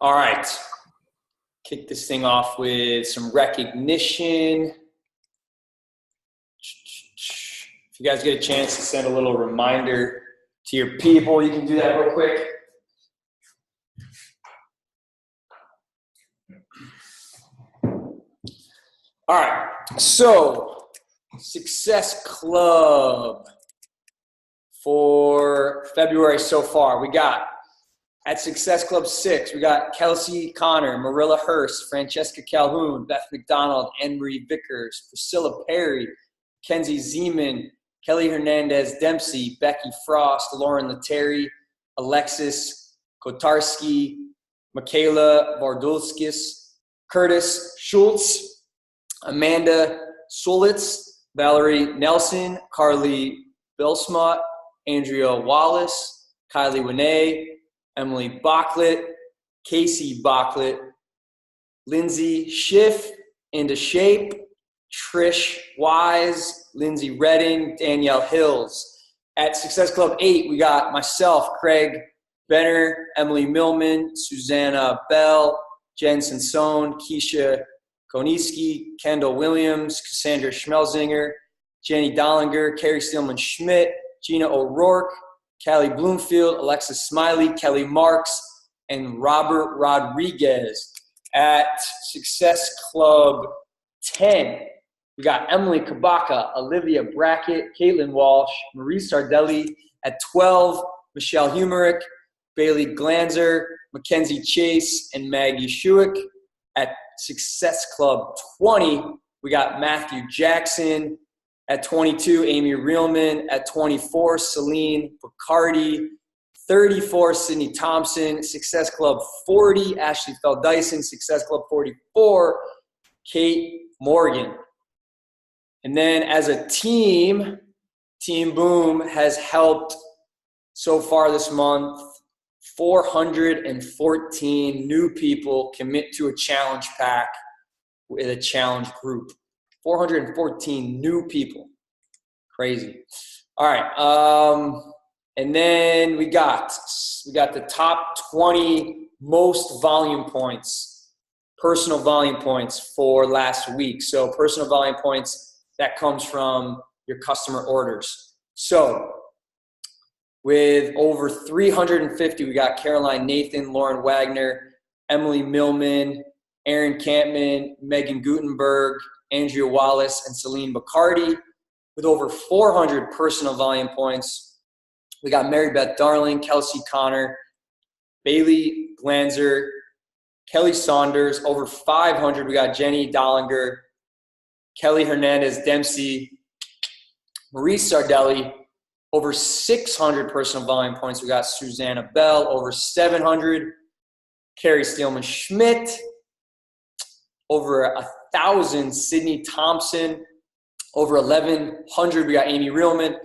All right. Kick this thing off with some recognition. If you guys get a chance to send a little reminder to your people, you can do that real quick. All right. So, Success Club for February so far. We got at Success Club 6, we got Kelsey Connor, Marilla Hurst, Francesca Calhoun, Beth McDonald, Anne-Marie Vickers, Priscilla Perry, Kenzie Zeman, Kelly Hernandez Dempsey, Becky Frost, Lauren Letary, Alexis Kotarski, Michaela Vardulskis, Curtis Schultz, Amanda Solitz, Valerie Nelson, Carly Belsmott, Andrea Wallace, Kylie Winay, Emily Bachlet, Casey Bachlet, Lindsay Schiff, Into Shape, Trish Wise, Lindsay Redding, Danielle Hills. At Success Club 8, we got myself, Craig Benner, Emily Millman, Susanna Bell, Jen Sansone, Keisha Koniski, Kendall Williams, Cassandra Schmelzinger, Jenny Dollinger, Carrie Steelman-Schmidt, Gina O'Rourke, Callie Bloomfield, Alexis Smiley, Kelly Marks, and Robert Rodriguez. At Success Club 10, we got Emily Kabaka, Olivia Brackett, Caitlin Walsh, Marie Sardelli. At 12, Michelle Humerick, Bailey Glanzer, Mackenzie Chase, and Maggie Schuick. At Success Club 20, we got Matthew Jackson. At 22, Amy Reelman. At 24, Celine Bacardi. 34, Sydney Thompson. Success Club 40, Ashley Feld-Dyson. Success Club 44, Kate Morgan. And then as a team, Team Boom has helped so far this month 414 new people commit to a challenge pack with a challenge group. 414 new people. Crazy. All right. And then we got the top 20 most volume points, personal volume points for last week. So personal volume points, that comes from your customer orders. So with over 350, we got Caroline Nathan, Lauren Wagner, Emily Millman, Aaron Campman, Megan Gutenberg, Andrea Wallace, and Celine Bacardi. With over 400 personal volume points, we got Mary Beth Darling, Kelsey Connor, Bailey Glanzer, Kelly Saunders. Over 500, we got Jenny Dollinger, Kelly Hernandez Dempsey, Marie Sardelli. Over 600 personal volume points, we got Susanna Bell. Over 700, Carrie Steelman-Schmidt. Over 1,000, Sydney Thompson. Over 1,100, we got Amy Reelman.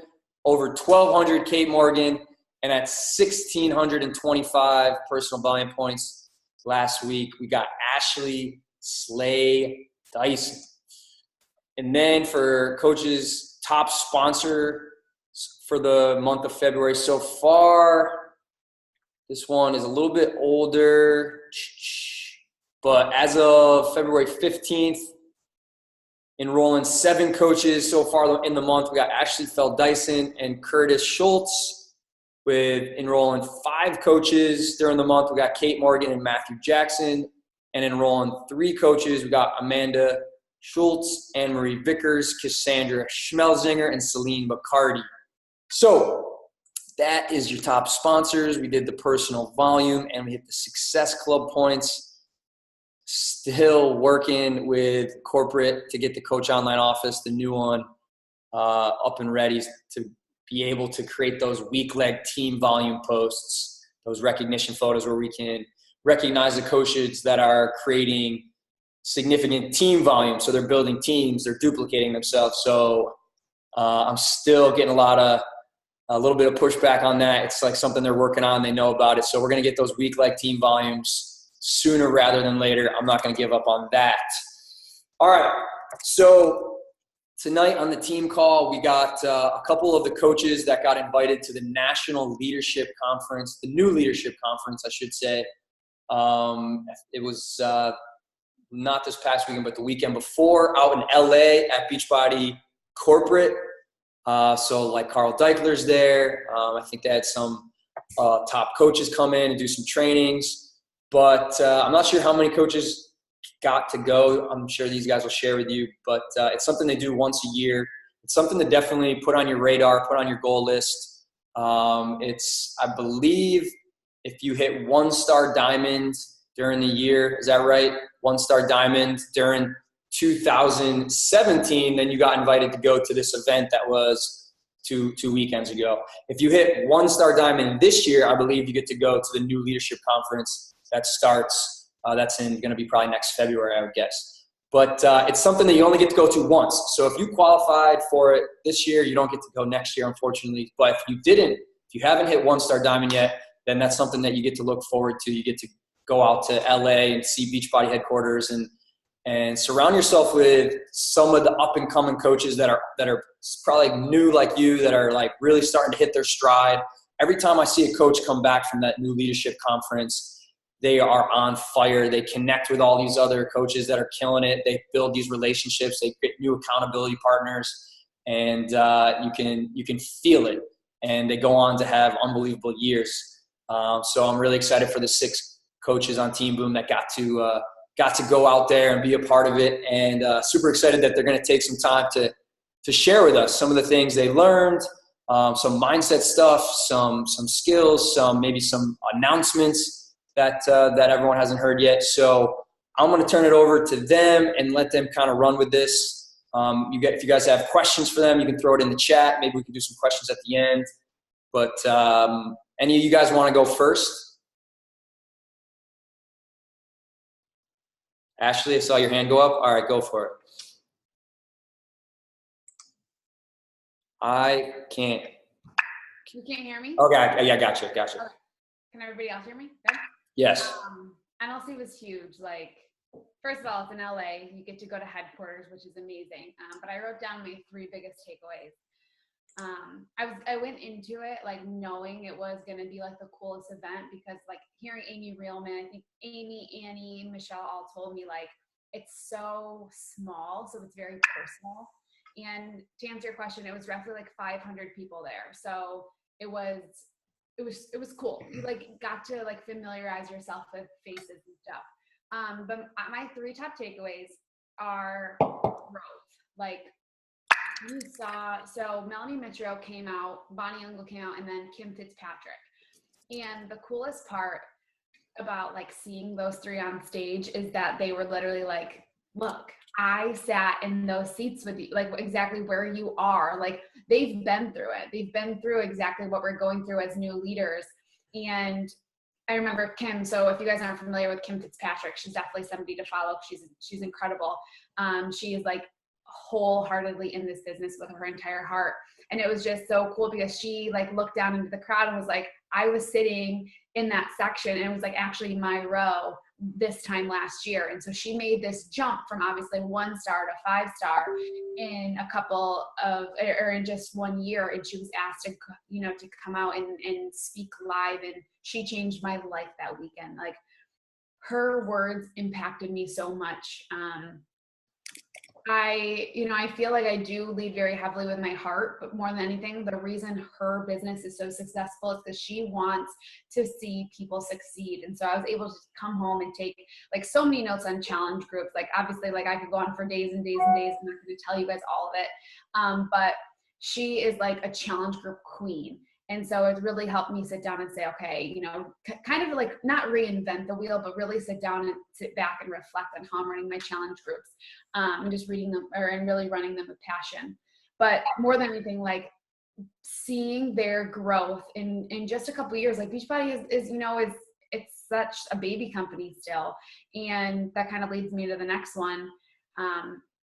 Over 1,200, Kate Morgan. And at 1,625 personal volume points last week, we got Ashley Slay Dyson. And then for coaches, top sponsor for the month of February so far, this one is a little bit older. But as of February 15th, enrolling 7 coaches so far in the month. We got Ashley Feld-Dyson and Curtis Schultz. With enrolling 5 coaches during the month, we got Kate Morgan and Matthew Jackson. And enrolling 3 coaches, we got Amanda Schultz, Anne-Marie Vickers, Cassandra Schmelzinger, and Celine Bacardi. So that is your top sponsors. We did the personal volume, and we hit the Success Club points. Still working with corporate to get the Coach Online Office, the new one, up and ready to be able to create those weak leg team volume posts, those recognition photos where we can recognize the coaches that are creating significant team volume. So they're building teams, they're duplicating themselves. So I'm still getting a little bit of pushback on that. It's like something they're working on. They know about it. So we're going to get those weak leg team volumes sooner rather than later. I'm not going to give up on that. All right. So tonight on the team call, we got a couple of the coaches that got invited to the National Leadership Conference, the new leadership conference, I should say, It was not this past weekend, but the weekend before, out in LA at Beachbody Corporate. So like Carl Deichler's there. I think they had some top coaches come in and do some trainings. But I'm not sure how many coaches got to go. I'm sure these guys will share with you. But it's something they do once a year. It's something to definitely put on your radar, put on your goal list. It's, I believe, if you hit 1-star diamond during the year, is that right? 1-star diamond during 2017, then you got invited to go to this event that was two weekends ago. If you hit 1-star diamond this year, I believe you get to go to the new leadership conference that starts. That's going to be probably next February, I would guess. But it's something that you only get to go to once. So if you qualified for it this year, you don't get to go next year, unfortunately. But if you haven't hit 1-star diamond yet, then that's something that you get to look forward to. You get to go out to LA and see Beachbody headquarters and surround yourself with some of the up-and-coming coaches that are probably new like you, that are like really starting to hit their stride. Every time I see a coach come back from that new leadership conference, they are on fire. They connect with all these other coaches that are killing it. They build these relationships. They get new accountability partners, and you can feel it. And they go on to have unbelievable years. So I'm really excited for the 6 coaches on Team Boom that got to go out there and be a part of it, and super excited that they're going to take some time to share with us some of the things they learned, some mindset stuff, some skills, maybe some announcements that everyone hasn't heard yet. So I'm going to turn it over to them and let them kind of run with this. If you guys have questions for them, you can throw it in the chat. Maybe we can do some questions at the end. But any of you guys want to go first? Ashley, I saw your hand go up. All right, go for it. I can't. You can't hear me? Okay, yeah, gotcha. Okay. Can everybody else hear me? Good? Yes. NLC was huge. Like, first of all, it's in LA. You get to go to headquarters, which is amazing. But I wrote down my 3 biggest takeaways. I went into it like knowing it was going to be like the coolest event, because like hearing Amy Reelman, I think Amy, Annie, Michelle all told me like it's so small, so it's very personal. And to answer your question, it was roughly like 500 people there, so it was cool. You like got to like familiarize yourself with faces and stuff. But my 3 top takeaways are growth. Like, you saw, so Melanie Mitro came out, Bonnie Ungle came out, and then Kim Fitzpatrick. And the coolest part about like seeing those 3 on stage is that they were literally like, look, I sat in those seats with you, like exactly where you are. Like, they've been through it. They've been through exactly what we're going through as new leaders. And I remember Kim. So if you guys aren't familiar with Kim Fitzpatrick, she's definitely somebody to follow. She's incredible. She is like wholeheartedly in this business with her entire heart. And it was just so cool because she like looked down into the crowd and was like, I was sitting in that section, and it was like actually my row this time last year. And so she made this jump from obviously 1-star to 5-star in in just 1 year. And she was asked to come out and speak live, and she changed my life that weekend. Like, her words impacted me so much. I feel like I do lead very heavily with my heart, but more than anything, the reason her business is so successful is because she wants to see people succeed. And so I was able to come home and take like so many notes on challenge groups. Like, obviously, like I could go on for days and days and days. I'm not going to tell you guys all of it. But she is like a challenge group queen. And so it really helped me sit down and say, okay, kind of like not reinvent the wheel, but really sit down and sit back and reflect on how I'm running my challenge groups, and just reading them and really running them with passion. But more than anything, like seeing their growth in just a couple of years. Like, Beachbody is it's such a baby company still. And that kind of leads me to the next one.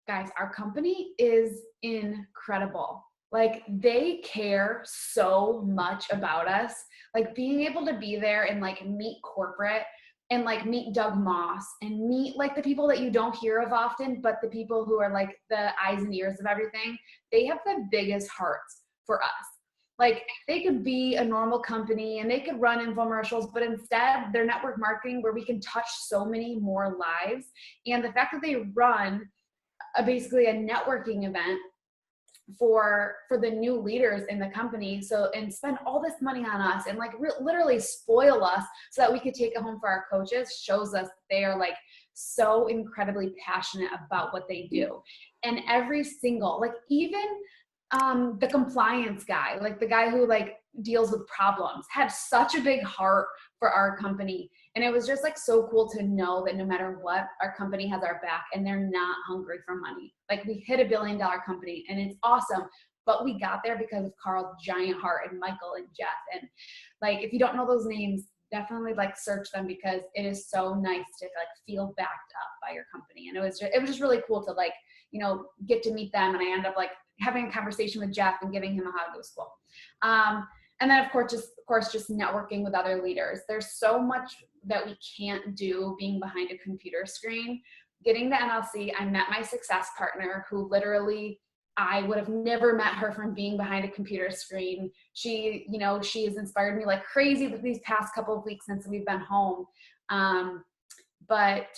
Guys, our company is incredible. Like, they care so much about us. Like, being able to be there and like meet corporate and like meet Doug Moss and meet like the people that you don't hear of often, but the people who are like the eyes and ears of everything, they have the biggest hearts for us. Like they could be a normal company and they could run infomercials, but instead they're network marketing where we can touch so many more lives. And the fact that they run basically a networking event for the new leaders in the company, so and spend all this money on us and like literally spoil us so that we could take it home for our coaches, shows us they are like so incredibly passionate about what they do. And every single, like even the compliance guy, like the guy who like deals with problems, had such a big heart for our company. And it was just like so cool to know that no matter what, our company has our back and they're not hungry for money. Like we hit $1 billion company and it's awesome, but we got there because of Carl's giant heart and Michael and Jeff. And like, if you don't know those names, definitely like search them because it is so nice to like feel backed up by your company. And it was just really cool to like, you know, get to meet them. And I ended up like having a conversation with Jeff and giving him a hug. It was cool. And then of course, just networking with other leaders. There's so much that we can't do being behind a computer screen. Getting to NLC, I met my success partner who literally, I would have never met her from being behind a computer screen. She, you know, she has inspired me like crazy these past couple of weeks since we've been home. But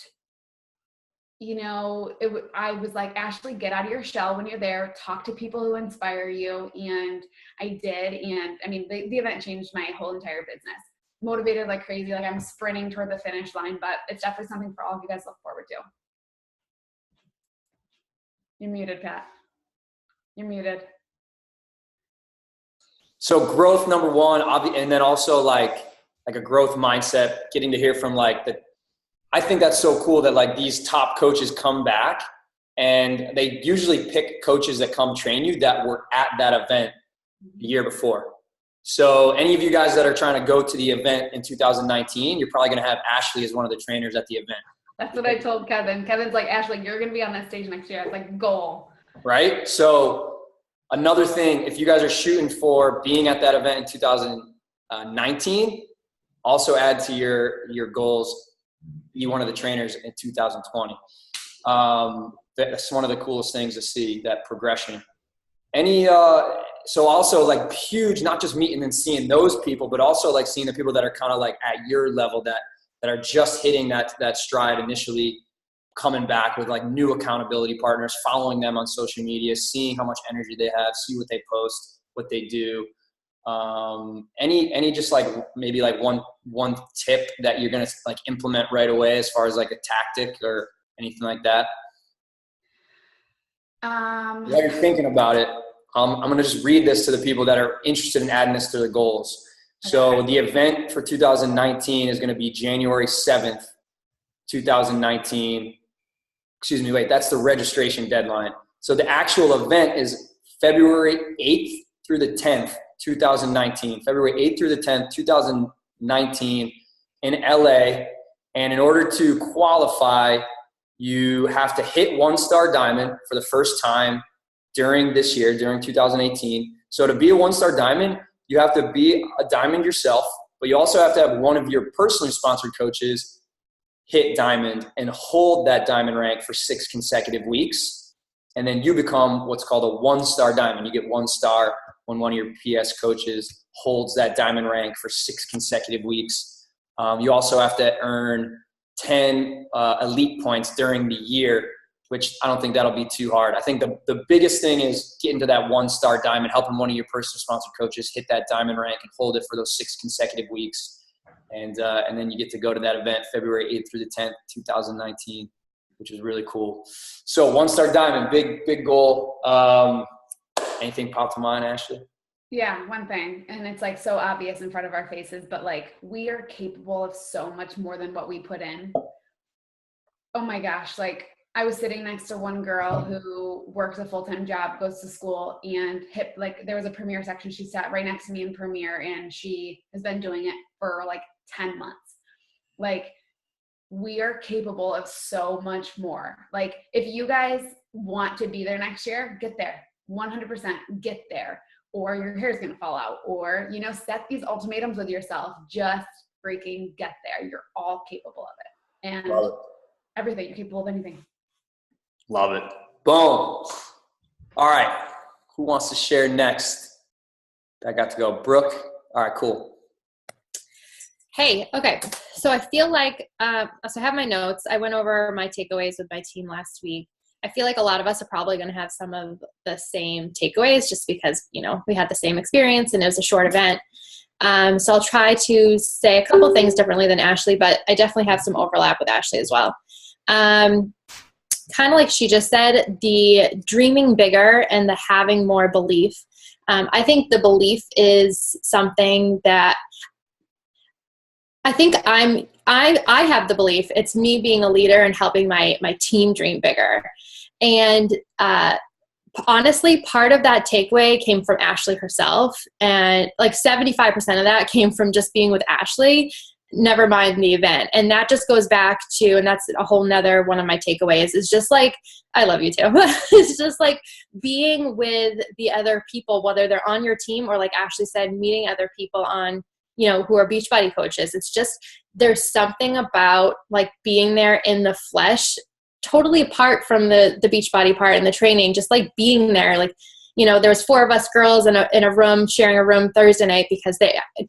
you know, I was like, Ashley, get out of your shell when you're there, talk to people who inspire you. And I did. And I mean, the event changed my whole entire business. Motivated like crazy. Like I'm sprinting toward the finish line, but it's definitely something for all of you guys to look forward to. You're muted, Pat. You're muted. So growth, number one, and then also like a growth mindset, getting to hear from like I think that's so cool that like these top coaches come back and they usually pick coaches that come train you that were at that event the year before. So any of you guys that are trying to go to the event in 2019, you're probably going to have Ashley as one of the trainers at the event. That's what I told Kevin. Kevin's like, Ashley, you're going to be on that stage next year. It's like goal. Right? So another thing, if you guys are shooting for being at that event in 2019, also add to your goals, be one of the trainers in 2020. That's one of the coolest things to see, that progression. So also like huge, not just meeting and seeing those people, but also like seeing the people that are kind of like at your level that are just hitting that stride initially, coming back with like new accountability partners, following them on social media, seeing how much energy they have, see what they post, what they do. Any just like maybe like one tip that you're going to like implement right away as far as like a tactic or anything like that? While you're thinking about it, I'm going to just read this to the people that are interested in adding this to their goals. So the event for 2019 is going to be January 7th, 2019. Excuse me, wait, that's the registration deadline. So the actual event is February 8th through the 10th, 2019. February 8th through the 10th, 2019 in LA. And in order to qualify, you have to hit 1-star diamond for the first time during this year, during 2018. So to be a 1-star diamond, you have to be a diamond yourself, but you also have to have one of your personally sponsored coaches hit diamond and hold that diamond rank for 6 consecutive weeks. And then you become what's called a 1-star diamond. You get 1 star when one of your PS coaches holds that diamond rank for 6 consecutive weeks. You also have to earn 10 elite points during the year, which I don't think that'll be too hard. I think the biggest thing is getting to that 1-star diamond, helping one of your personal sponsored coaches hit that diamond rank and hold it for those 6 consecutive weeks. And then you get to go to that event February 8th through the 10th, 2019, which is really cool. So 1-star diamond, big goal. Anything pop to mind, Ashley? Yeah, one thing, and it's like so obvious in front of our faces, but like we are capable of so much more than what we put in. Oh my gosh, like I was sitting next to one girl who works a full-time job, goes to school, and there was a Premiere section. She sat right next to me in Premiere, and she has been doing it for like 10 months. Like we are capable of so much more. Like if you guys want to be there next year, get there. 100% get there, or your hair's going to fall out, or, you know, set these ultimatums with yourself. Just freaking get there. You're all capable of it. And everything, you're capable of anything. Love it. Boom. All right. Who wants to share next? I got to go. Brooke. All right, cool. Hey, okay. So I feel like, so I have my notes. I went over my takeaways with my team last week. I feel like a lot of us are probably going to have some of the same takeaways just because, you know, we had the same experience and it was a short event. So I'll try to say a couple things differently than Ashley, but I definitely have some overlap with Ashley as well. Kind of like she just said, the dreaming bigger and the having more belief. I think the belief is something that I think I have the belief. It's me being a leader and helping my team dream bigger. And honestly, part of that takeaway came from Ashley herself. And like 75% of that came from just being with Ashley, never mind the event. And that just goes back to, and that's a whole nother one of my takeaways, is just like, I love you too. It's just like being with the other people, whether they're on your team or like Ashley said, meeting other people on, you know, who are Beachbody coaches. It's just, there's something about like being there in the flesh, totally apart from the Beachbody part and the training, just like being there. Like, you know, there was 4 of us girls in a room, sharing a room Thursday night, because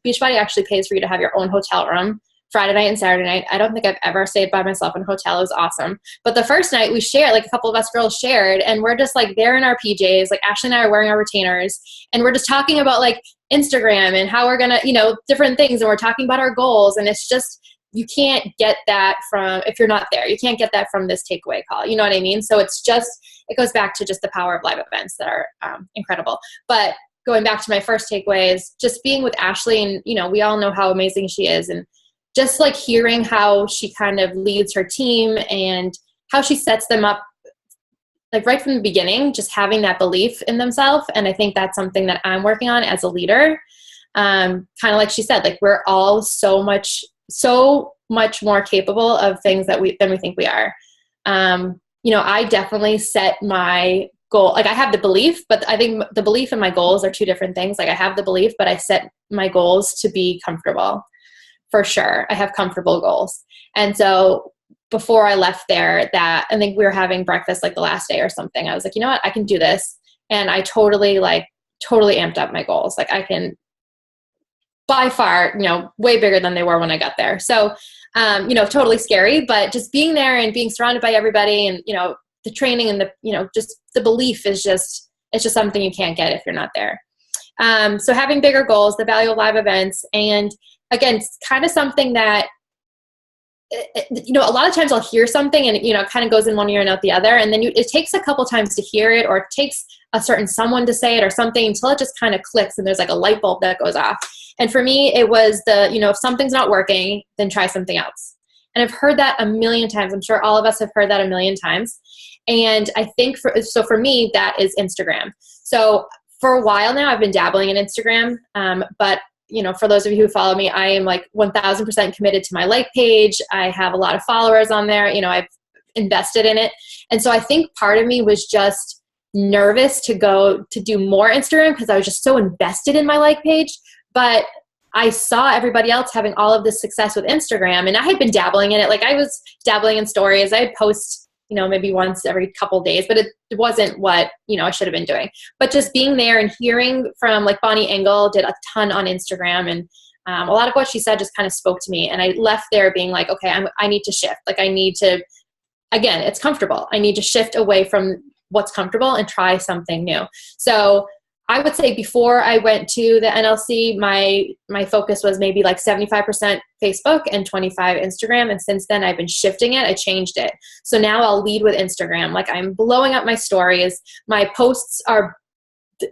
Beachbody actually pays for you to have your own hotel room Friday night and Saturday night. I don't think I've ever stayed by myself in a hotel. It was awesome. But the first night we shared, like a couple of us girls shared, and we're just like there in our PJs, like Ashley and I are wearing our retainers, and we're just talking about like Instagram and how we're going to, you know, different things. And we're talking about our goals. And it's just, you can't get that from, if you're not there, you can't get that from this takeaway call. You know what I mean? So it's just, it goes back to just the power of live events that are incredible. But going back to my first takeaway is just being with Ashley, and, you know, we all know how amazing she is. And just like hearing how she kind of leads her team and how she sets them up, like right from the beginning, just having that belief in themselves. And I think that's something that I'm working on as a leader. Kind of like she said, like we're all so much more capable of things than we think we are. You know, I definitely set my goal. Like I have the belief, but I think the belief and my goals are two different things. Like I have the belief, but I set my goals to be comfortable. For sure. I have comfortable goals. And so before I left there, that I think we were having breakfast like the last day or something, I was like, you know what, I can do this. And I totally amped up my goals. Like I can, by far, you know, way bigger than they were when I got there. So, you know, totally scary, but just being there and being surrounded by everybody, and, you know, the training and the, you know, just the belief is just, it's just something you can't get if you're not there. So having bigger goals, the value of live events, and again, it's kind of something that, you know, a lot of times I'll hear something and, you know, it kind of goes in one ear and out the other. And then it takes a couple times to hear it, or it takes a certain someone to say it or something until it just kind of clicks and there's like a light bulb that goes off. And for me, it was the, you know, if something's not working, then try something else. And I've heard that a million times. I'm sure all of us have heard that a million times. And I think for me, that is Instagram. So for a while now, I've been dabbling in Instagram, but you know, for those of you who follow me, I am like 1000% committed to my like page. I have a lot of followers on there. You know, I've invested in it. And so I think part of me was just nervous to go to do more Instagram because I was just so invested in my like page. But I saw everybody else having all of this success with Instagram, and I had been dabbling in it. Like I was dabbling in stories. I'd post, you know, maybe once every couple of days, but it wasn't what, you know, I should have been doing. But just being there and hearing from like Bonnie Engel did a ton on Instagram, and a lot of what she said just kind of spoke to me. And I left there being like, okay, I need to shift. Like I need to, again, it's comfortable. I need to shift away from what's comfortable and try something new. So I would say before I went to the NLC, my focus was maybe like 75% Facebook and 25 Instagram. And since then I've been shifting it. I changed it. So now I'll lead with Instagram. Like I'm blowing up my stories. My posts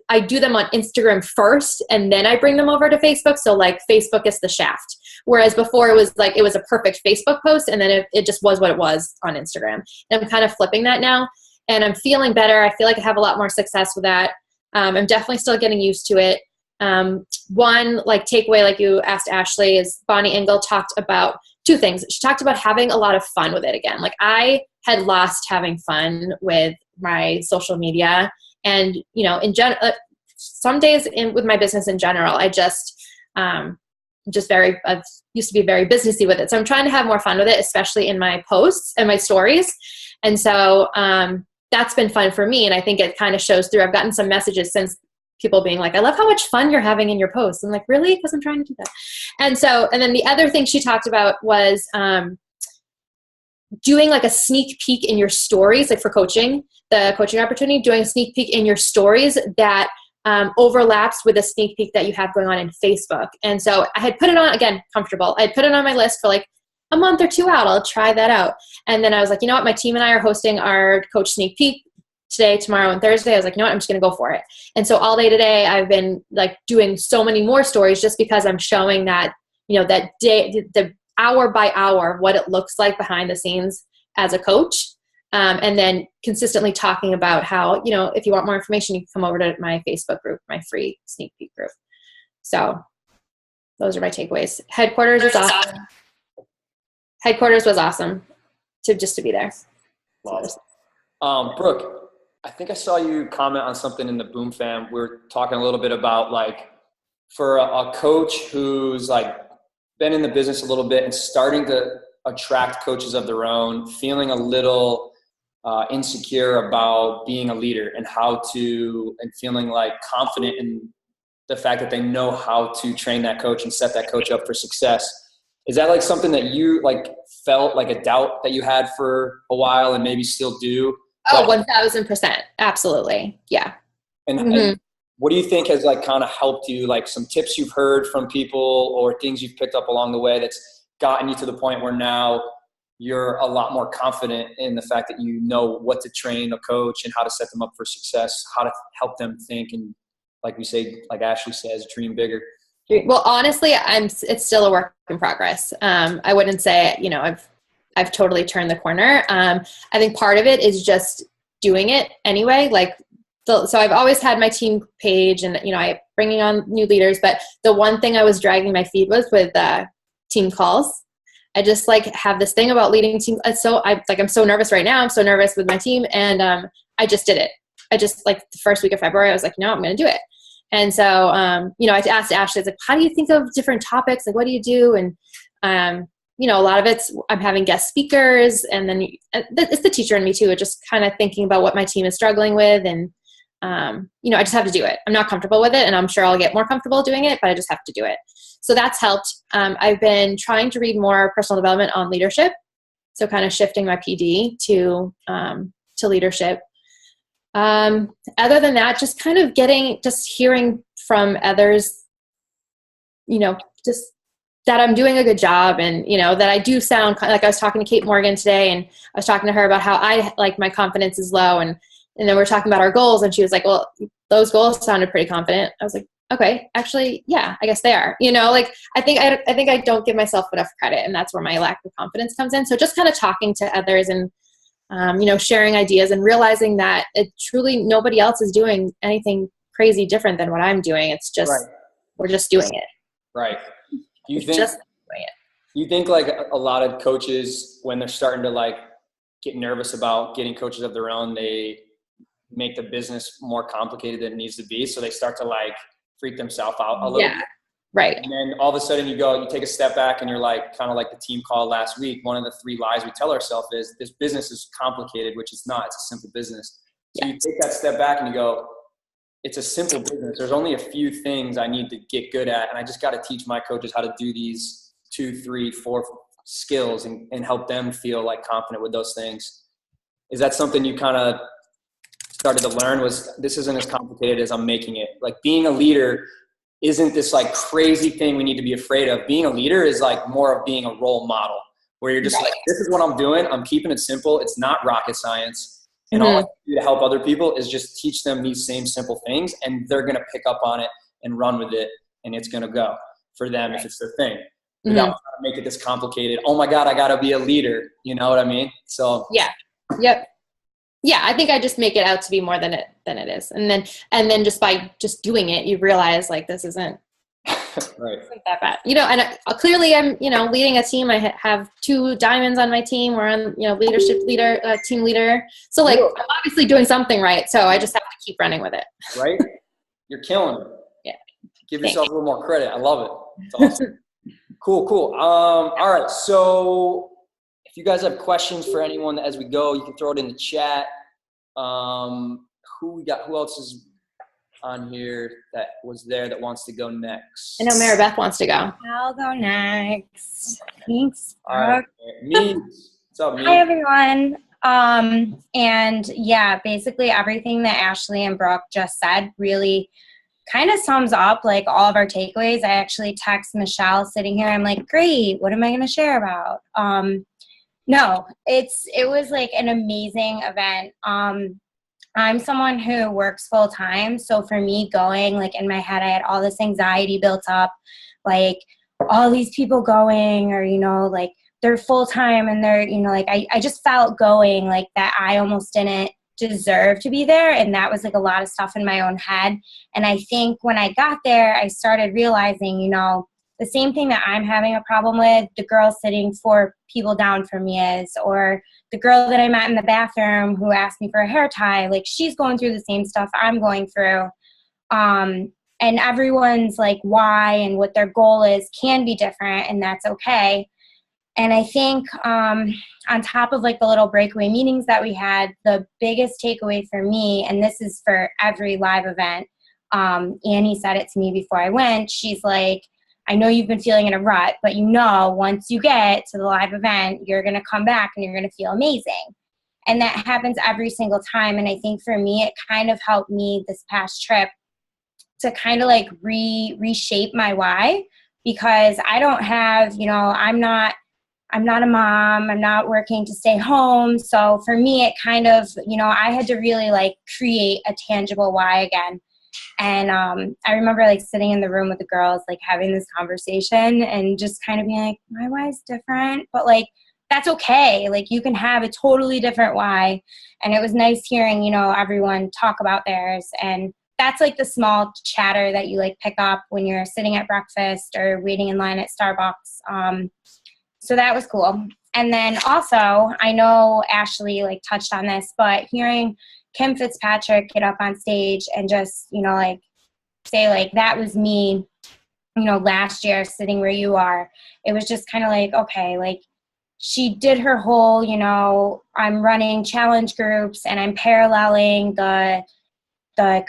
I do them on Instagram first and then I bring them over to Facebook. So like Facebook is the shaft. Whereas before it was a perfect Facebook post and then it just was what it was on Instagram. And I'm kind of flipping that now and I'm feeling better. I feel like I have a lot more success with that. I'm definitely still getting used to it. One like takeaway, like you asked Ashley, is Bonnie Engel talked about two things. She talked about having a lot of fun with it again. Like I had lost having fun with my social media, and you know, in general, some days with my business in general, I just I used to be very businessy with it. So I'm trying to have more fun with it, especially in my posts and my stories. And so that's been fun for me. And I think it kind of shows through. I've gotten some messages since people being like, I love how much fun you're having in your posts. I'm like, really? Because I'm trying to do that. And then the other thing she talked about was doing like a sneak peek in your stories, like for coaching, the coaching opportunity, doing a sneak peek in your stories that overlaps with a sneak peek that you have going on in Facebook. And so I had put it on, again, comfortable. I had put it on my list for like a month or two out. I'll try that out. And then I was like, you know what? My team and I are hosting our coach sneak peek today, tomorrow, and Thursday. I was like, you know what? I'm just going to go for it. And so all day today, I've been like doing so many more stories just because I'm showing that, you know, that day, the hour by hour, what it looks like behind the scenes as a coach. And then consistently talking about how, you know, if you want more information, you can come over to my Facebook group, my free sneak peek group. So those are my takeaways. Headquarters is awesome. Headquarters was awesome just to be there. Brooke, I think I saw you comment on something in the Boom Fam. We're talking a little bit about like for a coach who's like been in the business a little bit and starting to attract coaches of their own, feeling a little insecure about being a leader and and feeling like confident in the fact that they know how to train that coach and set that coach up for success. Is that like something that you like felt like a doubt that you had for a while and maybe still do? Oh, 1000%. Absolutely. Yeah. And what do you think has like kind of helped you, like some tips you've heard from people or things you've picked up along the way that's gotten you to the point where now you're a lot more confident in the fact that you know what to train a coach and how to set them up for success, how to help them think and, like we say, like Ashley says, dream bigger? Well, honestly, it's still a work in progress. I wouldn't say, you know, I've totally turned the corner. I think part of it is just doing it anyway. Like, so I've always had my team page and, you know, I bringing on new leaders, but the one thing I was dragging my feet with team calls. I just like have this thing about leading team. I'm so nervous right now. I'm so nervous with my team. And I just did it. I just like the first week of February, I was like, no, I'm going to do it. And so, you know, I asked Ashley, I was like, how do you think of different topics? Like, what do you do? And, you know, a lot of it's, I'm having guest speakers and then it's the teacher in me too. Just kind of thinking about what my team is struggling with. And, you know, I just have to do it. I'm not comfortable with it and I'm sure I'll get more comfortable doing it, but I just have to do it. So that's helped. I've been trying to read more personal development on leadership. So kind of shifting my PD to leadership. Other than that, just kind of hearing from others, you know, just that I'm doing a good job and, you know, that I do sound like I was talking to Kate Morgan today and I was talking to her about how I like my confidence is low. And then we're talking about our goals and she was like, well, those goals sounded pretty confident. I was like, okay, actually, yeah, I guess they are, you know, like, I think I don't give myself enough credit and that's where my lack of confidence comes in. So just kind of talking to others and, you know, sharing ideas and realizing that it truly nobody else is doing anything crazy different than what I'm doing. It's just, we're just doing it. Right. You think like a lot of coaches, when they're starting to like get nervous about getting coaches of their own, they make the business more complicated than it needs to be. So they start to like freak themselves out a little bit. Right. And then all of a sudden you take a step back and you're like, kind of like the team call last week. One of the 3 lies we tell ourselves is this business is complicated, which it's not. It's a simple business. So you take that step back and you go, it's a simple business. There's only a few things I need to get good at. And I just got to teach my coaches how to do these 2, 3, 4 skills and help them feel like confident with those things. Is that something you kind of started to learn was this isn't as complicated as I'm making it? Like being a leader isn't this like crazy thing we need to be afraid of. Being a leader is like more of being a role model where you're just like, this is what I'm doing. I'm keeping it simple. It's not rocket science. And all I can do to help other people is just teach them these same simple things and they're going to pick up on it and run with it. And it's going to go for them if it's their thing without trying to make it this complicated. Oh my God, I got to be a leader. You know what I mean? So yeah. Yep. Yeah. I think I just make it out to be more than it is. And then just by just doing it, you realize like, this isn't isn't that bad, you know, and clearly I'm, you know, leading a team. I have 2 diamonds on my team. We're on, you know, team leader. So like, I'm obviously doing something right. So I just have to keep running with it. Right. You're killing it. Yeah. Give yourself a little more credit. I love it. It's awesome. Cool. All right. So if you guys have questions for anyone as we go, you can throw it in the chat. Who else is on here that was there that wants to go next? I know Maribeth wants to go. I'll go next. Thanks. All right. Means. What's up, Means? Hi, everyone. And yeah, basically everything that Ashley and Brooke just said really kind of sums up like all of our takeaways. I actually text Michelle sitting here. I'm like, great, what am I going to share about? No, it was like an amazing event. I'm someone who works full time. So for me going, like in my head, I had all this anxiety built up, like all these people going, or, you know, like they're full time and they're, you know, like I just felt going like that I almost didn't deserve to be there. And that was like a lot of stuff in my own head. And I think when I got there, I started realizing, you know, the same thing that I'm having a problem with, the girl sitting 4 people down from me is, or the girl that I met in the bathroom who asked me for a hair tie, like she's going through the same stuff I'm going through. And everyone's like why and what their goal is can be different, and that's okay. And I think on top of like the little breakaway meetings that we had, the biggest takeaway for me, and this is for every live event, Annie said it to me before I went, she's like, I know you've been feeling in a rut, but you know once you get to the live event, you're going to come back and you're going to feel amazing. And that happens every single time. And I think for me, it kind of helped me this past trip to kind of like reshape my why, because I don't have, you know, I'm not a mom. I'm not working to stay home. So for me, it kind of, you know, I had to really like create a tangible why again. And I remember like sitting in the room with the girls, like having this conversation and just kind of being like, my why is different, but like, that's okay. Like you can have a totally different why. And it was nice hearing, you know, everyone talk about theirs. And that's like the small chatter that you like pick up when you're sitting at breakfast or waiting in line at Starbucks. So that was cool. And then also, I know Ashley like touched on this, but hearing Kim Fitzpatrick get up on stage and just, you know, like say like, that was me, you know, last year sitting where you are. It was just kind of like, okay, like she did her whole, you know, I'm running challenge groups and I'm paralleling the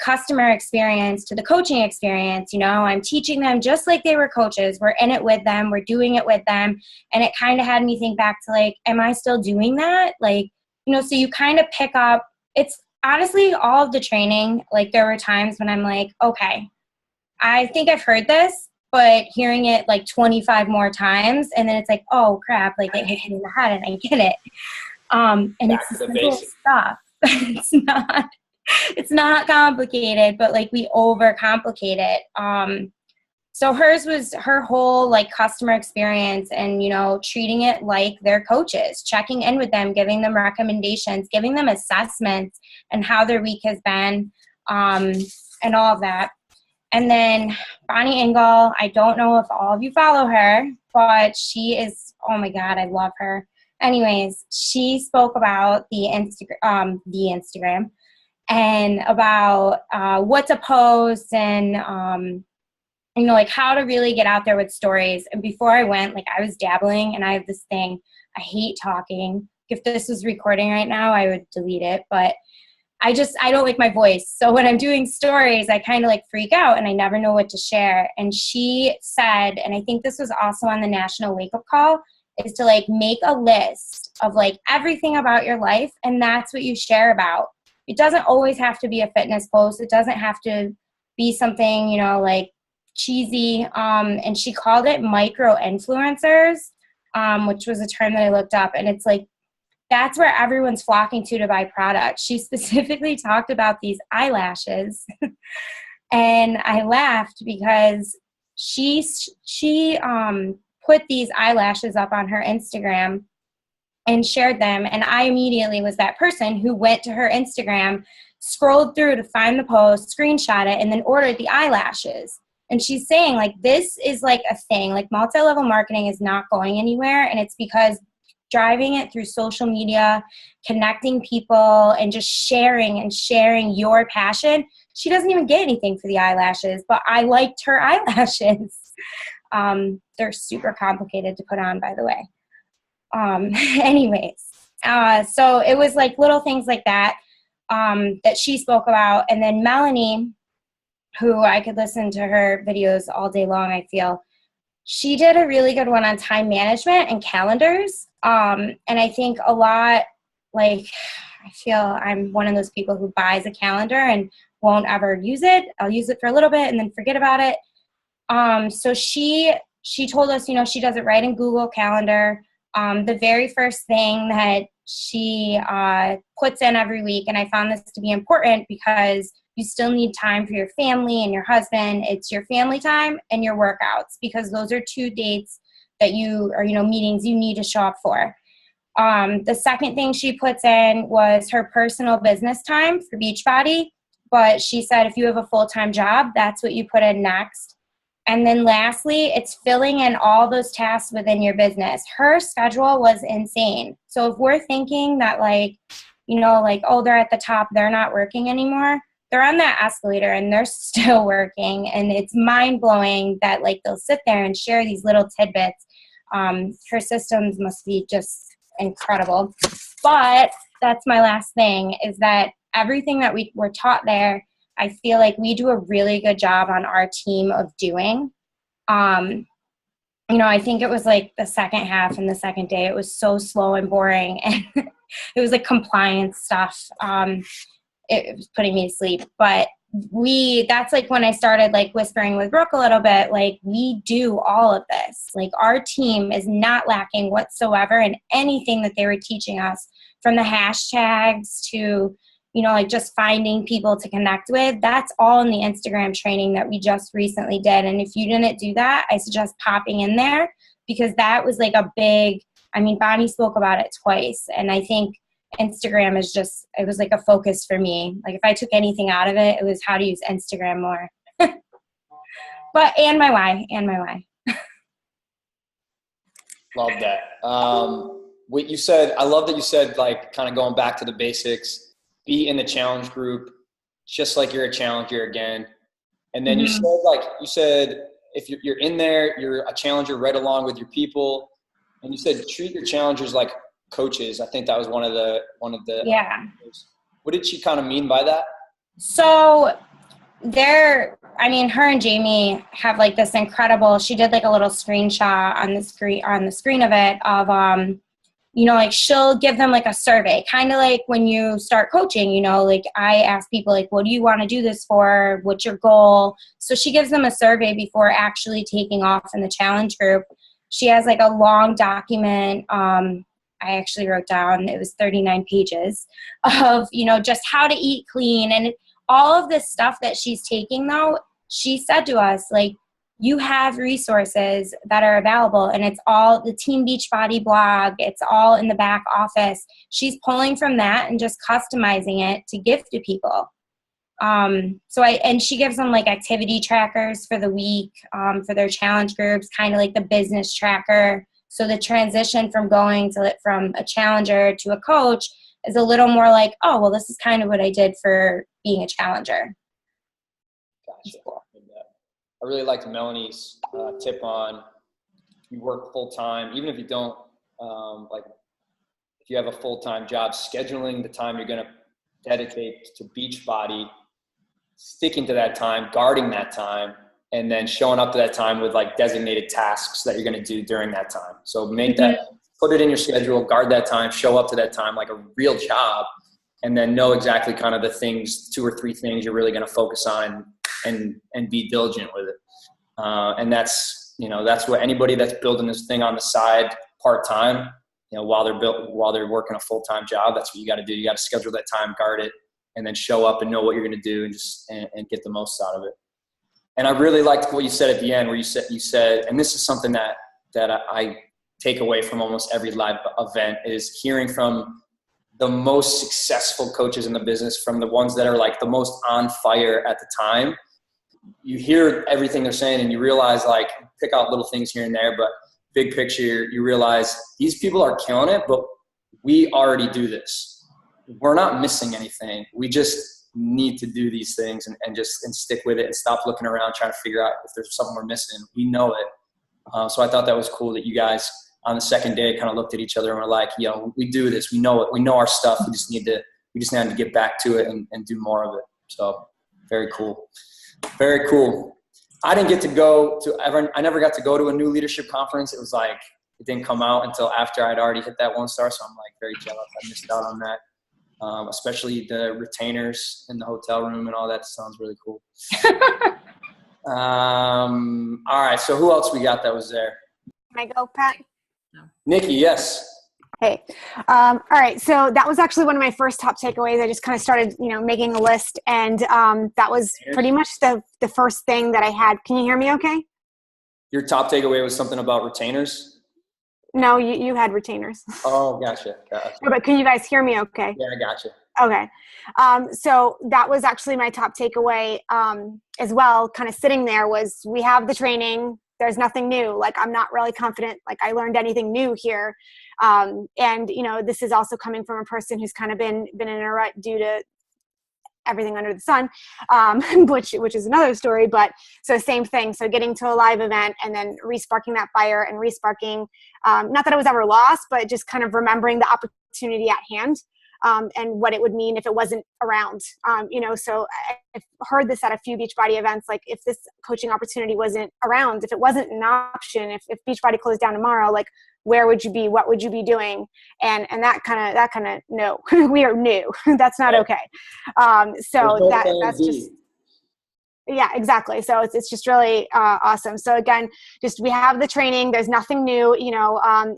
customer experience to the coaching experience. You know, I'm teaching them just like they were coaches. We're in it with them. We're doing it with them. And it kind of had me think back to like, am I still doing that? Like, you know, so you kind of pick up, it's honestly all of the training. Like there were times when I'm like, okay, I think I've heard this, but hearing it like 25 more times. And then it's like, oh crap, like it hit me in the head and I get it. And Back it's to the simple basics. stuff. It's not complicated, but like we overcomplicate it. So hers was her whole like customer experience and, you know, treating it like their coaches, checking in with them, giving them recommendations, giving them assessments and how their week has been, and all of that. And then Bonnie Engel, I don't know if all of you follow her, but she is, oh my God, I love her. Anyways, she spoke about the Instagram and about what to post and, you know, like how to really get out there with stories. And before I went, like I was dabbling and I have this thing, I hate talking. If this was recording right now, I would delete it, but I don't like my voice. So when I'm doing stories, I kind of like freak out and I never know what to share. And she said, and I think this was also on the National Wake Up Call, is to like make a list of like everything about your life. And that's what you share about. It doesn't always have to be a fitness post. It doesn't have to be something, you know, like cheesy. And she called it micro influencers, which was a term that I looked up. And it's like, that's where everyone's flocking to buy products. She specifically talked about these eyelashes. And I laughed because she put these eyelashes up on her Instagram and shared them. And I immediately was that person who went to her Instagram, scrolled through to find the post, screenshot it, and then ordered the eyelashes. And she's saying like, this is like a thing, like multi-level marketing is not going anywhere. And it's because driving it through social media, connecting people, and just sharing your passion. She doesn't even get anything for the eyelashes, but I liked her eyelashes. They're super complicated to put on, by the way. Anyways, so it was like little things like that, that she spoke about. And then Melanie, who I could listen to her videos all day long, I feel. She did a really good one on time management and calendars. And I think a lot, like, I feel I'm one of those people who buys a calendar and won't ever use it. I'll use it for a little bit and then forget about it. So she told us, she does it right in Google Calendar. The very first thing that she puts in every week, and I found this to be important because you still need time for your family and your husband. It's your family time and your workouts, because those are two dates that meetings you need to show up for. The second thing she puts in was her personal business time for Beachbody. But she said if you have a full-time job, that's what you put in next. And then lastly, it's filling in all those tasks within your business. Her schedule was insane. So if we're thinking that oh, they're at the top, they're not working anymore, they're on that escalator and they're still working. And it's mind-blowing that they'll sit there and share these little tidbits. Her systems must be just incredible. But that's my last thing, is that everything that we were taught there, I feel like we do a really good job on our team of doing. I think it was the second half and the second day, it was so slow and boring. And it was compliance stuff. It was putting me to sleep. But that's when I started whispering with Brooke a little bit, we do all of this. Our team is not lacking whatsoever in anything that they were teaching us, from the hashtags to just finding people to connect with. That's all in the Instagram training that we just recently did. And if you didn't do that, I suggest popping in there, because that was a big, Bonnie spoke about it twice. And I think Instagram is it was a focus for me. If I took anything out of it, it was how to use Instagram more. And my why. Love that. What you said, I love that you said, kind of going back to the basics. Be in the challenge group, just like you're a challenger again. And then you said if you're in there, you're a challenger right along with your people. And you said treat your challengers like coaches. I think that was one of the. Yeah. What did she kind of mean by that? So her and Jamie have this incredible. She did a little screenshot on the screen of it of she'll give them a survey, kind of when you start coaching, I ask people what do you want to do this for? What's your goal? So she gives them a survey before actually taking off in the challenge group. She has a long document. I actually wrote down, it was 39 pages of, just how to eat clean. And all of this stuff that she's taking, though, she said to us, you have resources that are available, and it's all the Team Beachbody blog. It's all in the back office. She's pulling from that and just customizing it to give to people. And she gives them activity trackers for the week, for their challenge groups, kind of the business tracker. So the transition from from a challenger to a coach is a little more oh, well, this is kind of what I did for being a challenger. Gotcha. I really liked Melanie's tip on you work full time, even if you don't if you have a full time job, scheduling the time you're going to dedicate to Beachbody, sticking to that time, guarding that time, and then showing up to that time with designated tasks that you're going to do during that time. So make that, put it in your schedule, guard that time, show up to that time like a real job, and then know exactly kind of the things, 2 or 3 things you're really going to focus on and be diligent with it. And that's what anybody that's building this thing on the side part-time, while they're working a full-time job, that's what you got to do. You got to schedule that time, guard it, and then show up and know what you're going to do and get the most out of it. And I really liked what you said at the end, where you said, and this is something that I take away from almost every live event, is hearing from the most successful coaches in the business, from the ones that are the most on fire at the time. You hear everything they're saying and you realize, pick out little things here and there, but big picture, you realize these people are killing it, but we already do this. We're not missing anything. We just need to do these things and stick with it and stop looking around trying to figure out if there's something we're missing. We know it. So I thought that was cool that you guys on the second day kind of looked at each other and were like, we do this. We know it. We know our stuff. We just need to get back to it and do more of it. So very cool. Very cool. I didn't get to go to I never got to go to a new leadership conference. It was like, it didn't come out until after I'd already hit that 1-star. So I'm like very jealous. I missed out on that. Especially the retainers in the hotel room and all that sounds really cool. All right. So who else we got that was there? Can I go, Pat? Nikki, yes. Hey. All right. So that was actually one of my first top takeaways. I just kind of started, making a list, and that was pretty much the first thing that I had. Can you hear me okay? Your top takeaway was something about retainers? No, you had retainers. Oh, gotcha. No, but can you guys hear me okay? Yeah, I gotcha. Okay. So that was actually my top takeaway as well, kind of sitting there, was we have the training. There's nothing new. Like, I'm not really confident like I learned anything new here. And, this is also coming from a person who's kind of been in a rut due to everything under the sun, which is another story. But so same thing. So getting to a live event and then resparking that fire and resparking, not that it was ever lost, but just kind of remembering the opportunity at hand. And what it would mean if it wasn't around, so I've heard this at a few Beachbody events, like if this coaching opportunity wasn't around, if it wasn't an option, if Beachbody closed down tomorrow, like where would you be? What would you be doing? And that kind of, no, we are new. That's not okay. So that's just, yeah, exactly. So it's just really awesome. So again, just we have the training. There's nothing new.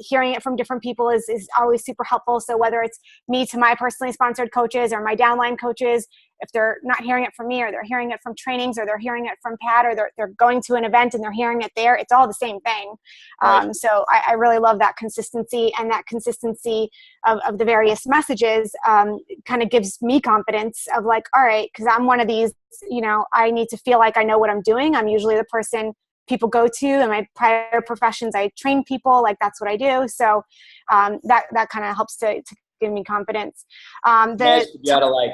Hearing it from different people is always super helpful. So whether it's me to my personally sponsored coaches or my downline coaches, if they're not hearing it from me, or they're hearing it from trainings, or they're hearing it from Pat, or they're going to an event and they're hearing it there, it's all the same thing. Right. So I really love that consistency, and that consistency of the various messages kind of gives me confidence of like, all right, because I'm one of these, I need to feel like I know what I'm doing. I'm usually the person people go to. In my prior professions, I train people, like that's what I do. So that kind of helps to give me confidence. You gotta like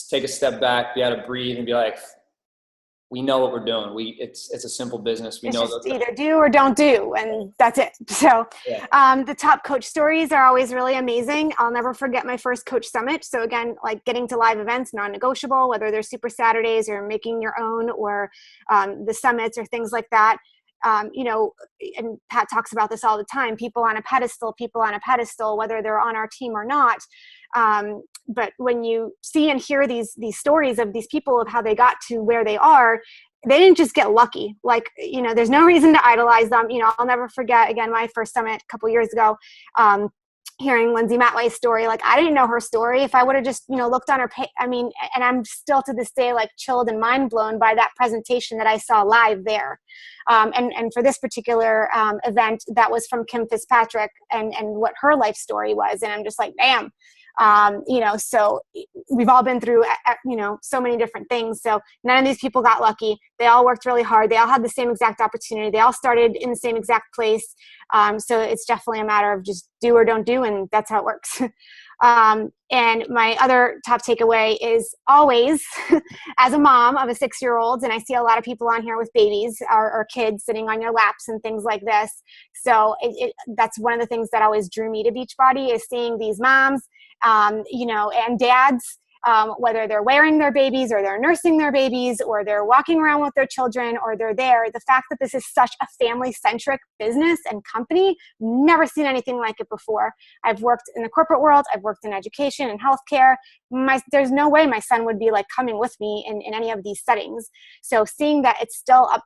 take a step back, you gotta breathe and be like, we know what we're doing. It's a simple business. We know just either do or don't do, and that's it. So yeah. The top coach stories are always really amazing. I'll never forget my first coach summit. So again, like getting to live events, non-negotiable, whether they're Super Saturdays or making your own, or the summits or things like that. And Pat talks about this all the time, people on a pedestal, whether they're on our team or not. But when you see and hear these stories of these people, of how they got to where they are, they didn't just get lucky. Like, there's no reason to idolize them. I'll never forget, again, my first summit a couple years ago, hearing Lindsay Matway's story. Like, I didn't know her story. If I would have just, looked on her page, and I'm still to this day, like, chilled and mind blown by that presentation that I saw live there. And for this particular event, that was from Kim Fitzpatrick and what her life story was. And I'm just like, damn. So we've all been through, so many different things. So none of these people got lucky. They all worked really hard. They all had the same exact opportunity. They all started in the same exact place. So it's definitely a matter of just do or don't do, and that's how it works. And my other top takeaway is always, as a mom of a 6-year-old, and I see a lot of people on here with babies or kids sitting on your laps and things like this. So that's one of the things that always drew me to Beachbody, is seeing these moms, and dads, whether they're wearing their babies or they're nursing their babies or they're walking around with their children or they're there. The fact that this is such a family-centric business and company, never seen anything like it before. I've worked in the corporate world. I've worked in education and healthcare. There's no way my son would be like coming with me in any of these settings. So seeing that it's still a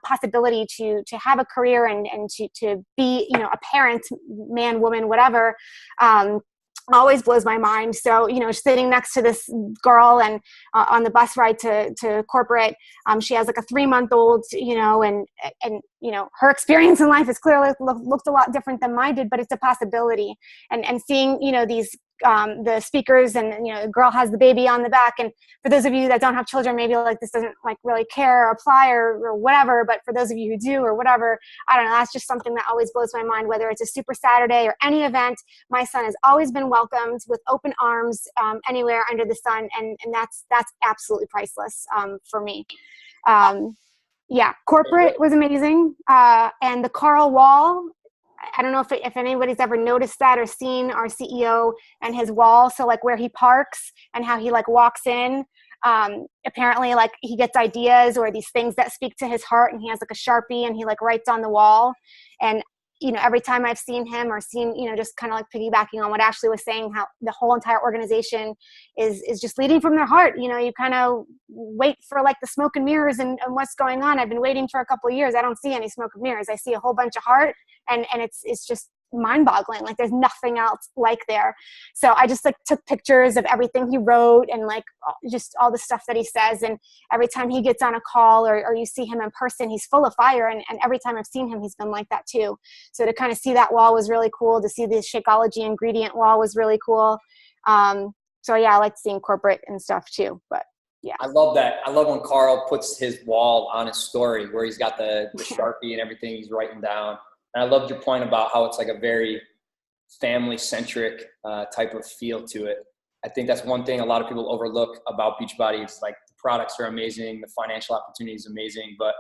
possibility to have a career and to be a parent, man, woman, whatever, always blows my mind. So, sitting next to this girl and on the bus ride to corporate, she has like a 3-month-old, and her experience in life is clearly looked a lot different than mine did, but it's a possibility. And seeing, these the speakers, and the girl has the baby on the back. And for those of you that don't have children, maybe like this doesn't like really care or apply or whatever, but for those of you who do or whatever, I don't know, that's just something that always blows my mind. Whether it's a Super Saturday or any event, my son has always been welcomed with open arms anywhere under the sun, and that's absolutely priceless for me. Corporate was amazing, and the Carl Wall, I don't know if anybody's ever noticed that or seen our CEO and his wall. So like where he parks and how he like walks in, Apparently, like, he gets ideas or these things that speak to his heart, and he has like a Sharpie and he like writes on the wall. And every time I've seen him or seen, just kind of like piggybacking on what Ashley was saying, how the whole entire organization is just leading from their heart. You kind of wait for like the smoke and mirrors and what's going on. I've been waiting for a couple of years. I don't see any smoke and mirrors. I see a whole bunch of heart, and it's just mind-boggling. Like, there's nothing else like there. So I just like took pictures of everything he wrote and like just all the stuff that he says. And every time he gets on a call or you see him in person, he's full of fire. And every time I've seen him, he's been like that too. So to kind of see that wall was really cool. To see the Shakeology ingredient wall was really cool. So yeah, I like seeing corporate and stuff too. But yeah, I love that. I love when Carl puts his wall on his story where he's got the Sharpie and everything he's writing down. And I loved your point about how it's like a very family-centric type of feel to it. I think that's one thing a lot of people overlook about Beachbody. It's like the products are amazing, the financial opportunity is amazing, but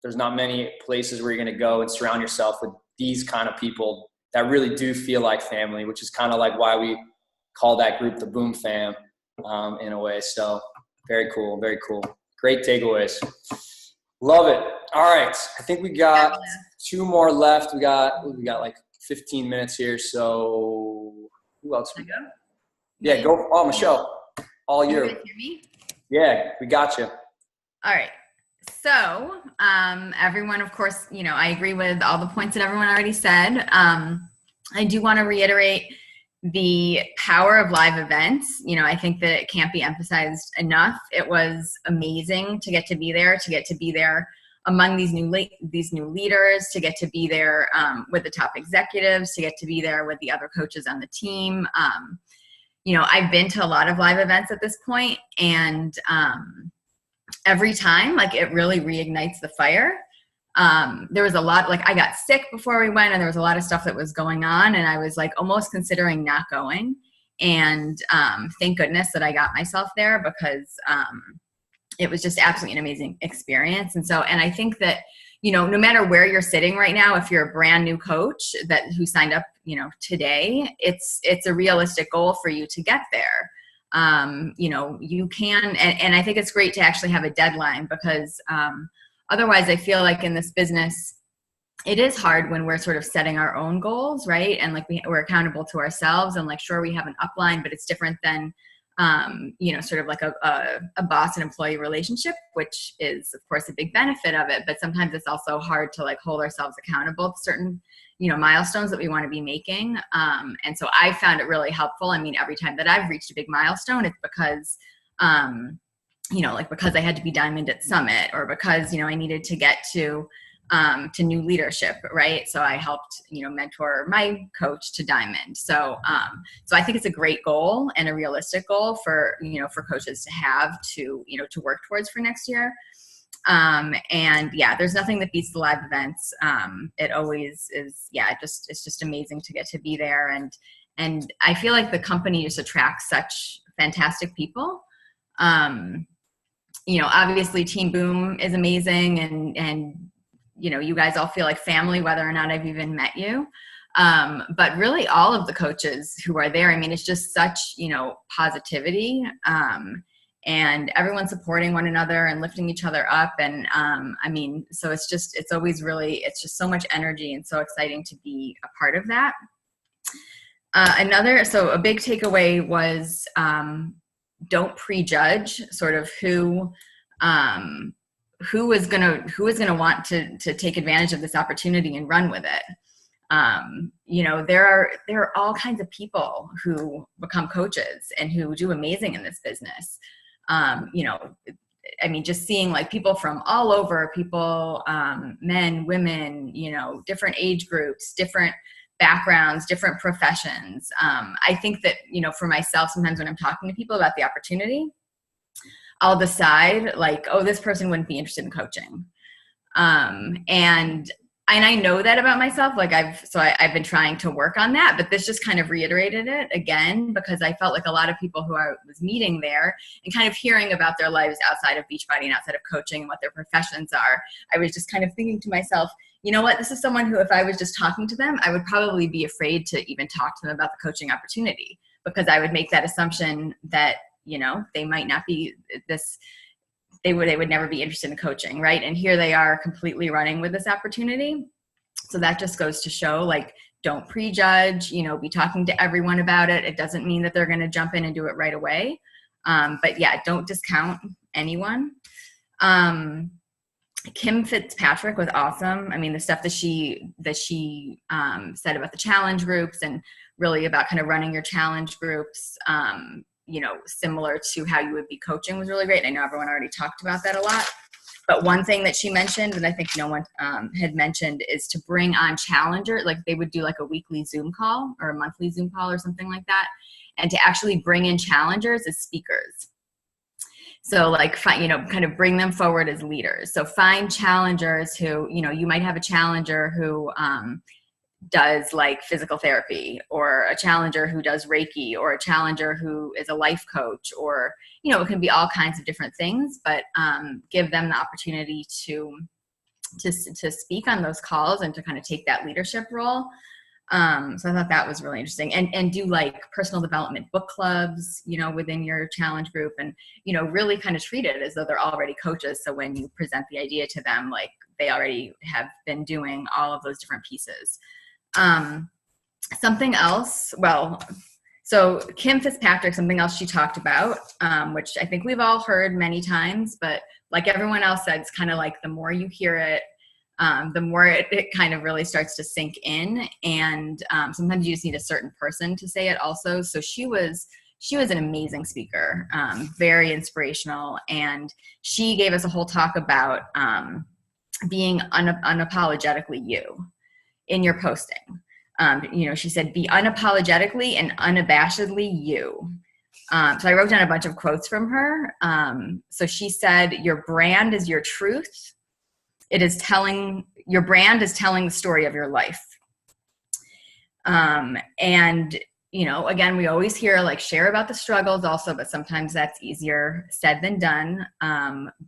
there's not many places where you're going to go and surround yourself with these kind of people that really do feel like family, which is kind of like why we call that group the Boom Fam in a way. So very cool, very cool. Great takeaways. Love it. All right. I think we got 2 more left. We got like 15 minutes here. So who else we got? Yeah, go. Oh, Michelle, all you. You guys hear me? Yeah, we got you. All right. So everyone, of course, I agree with all the points that everyone already said. I do want to reiterate the power of live events. I think that it can't be emphasized enough. It was amazing to get to be there among these new leaders, to get to be there with the top executives, to get to be there with the other coaches on the team. I've been to a lot of live events at this point, and every time, like, it really reignites the fire. There was a lot, like, I got sick before we went, and there was a lot of stuff that was going on, and I was like almost considering not going. And thank goodness that I got myself there, because it was just absolutely an amazing experience. And I think that, no matter where you're sitting right now, if you're a brand new coach who signed up, today, it's a realistic goal for you to get there. You can, and I think it's great to actually have a deadline, because otherwise I feel like in this business, it is hard when we're sort of setting our own goals, right? And like we're accountable to ourselves, and like, sure, we have an upline, but it's different than, sort of like a boss and employee relationship, which is of course a big benefit of it. But sometimes it's also hard to like hold ourselves accountable to certain, milestones that we want to be making. And so I found it really helpful. I mean, every time that I've reached a big milestone, it's because, because I had to be diamond at Summit, or because, I needed to get to new leadership, right? So I helped, mentor my coach to diamond. So I think it's a great goal and a realistic goal for coaches to have to work towards for next year. And yeah, there's nothing that beats the live events. It always is. Yeah, it's just amazing to get to be there. And I feel like the company just attracts such fantastic people. Obviously Team Boom is amazing, and you guys all feel like family, whether or not I've even met you. But really all of the coaches who are there, I mean, it's just such, positivity, and everyone supporting one another and lifting each other up. And, so it's just so much energy, and so exciting to be a part of that. A big takeaway was, don't prejudge sort of who is going to want to take advantage of this opportunity and run with it. There are all kinds of people who become coaches and who do amazing in this business. Just seeing like people from all over, people, men, women, different age groups, different backgrounds, different professions. I think that, for myself, sometimes when I'm talking to people about the opportunity, I'll decide like, oh, this person wouldn't be interested in coaching. And I know that about myself. Like I've been trying to work on that, but this just kind of reiterated it again, because I felt like a lot of people who I was meeting there and kind of hearing about their lives outside of Beachbody and outside of coaching and what their professions are, I was just kind of thinking to myself, you know what, this is someone who, if I was just talking to them, I would probably be afraid to even talk to them about the coaching opportunity, because I would make that assumption that, you know, they might not be this, they would never be interested in coaching, right? And here they are completely running with this opportunity. So that just goes to show, like, don't prejudge, you know, be talking to everyone about it. It doesn't mean that they're going to jump in and do it right away. But yeah, don't discount anyone. Kim Fitzpatrick was awesome. I mean, the stuff that she said about the challenge groups and really about kind of running your challenge groups, you know, similar to how you would be coaching was really great. I know everyone already talked about that a lot. But one thing that she mentioned, and I think no one had mentioned, is to bring on challengers. Like they would do like a weekly Zoom call or a monthly Zoom call or something like that. And to actually bring in challengers as speakers. So like, you know, kind of bring them forward as leaders. So find challengers who, you know, you might have a challenger who does like physical therapy, or a challenger who does Reiki, or a challenger who is a life coach, or, you know, it can be all kinds of different things, but give them the opportunity to speak on those calls and to kind of take that leadership role. So I thought that was really interesting, and do like personal development book clubs, you know, within your challenge group, and, you know, really kind of treat it as though they're already coaches. So when you present the idea to them, like they already have been doing all of those different pieces. Something else, well, so Kim Fitzpatrick, something else she talked about, which I think we've all heard many times, but like everyone else said, it's kind of like the more you hear it, the more it kind of really starts to sink in. And sometimes you just need a certain person to say it also. So she was an amazing speaker, very inspirational. And she gave us a whole talk about being unapologetically you in your posting. You know, she said, be unapologetically and unabashedly you. So I wrote down a bunch of quotes from her. So she said, your brand is your truth. Your brand is telling the story of your life. And, you know, again, we always hear like share about the struggles also, but sometimes that's easier said than done.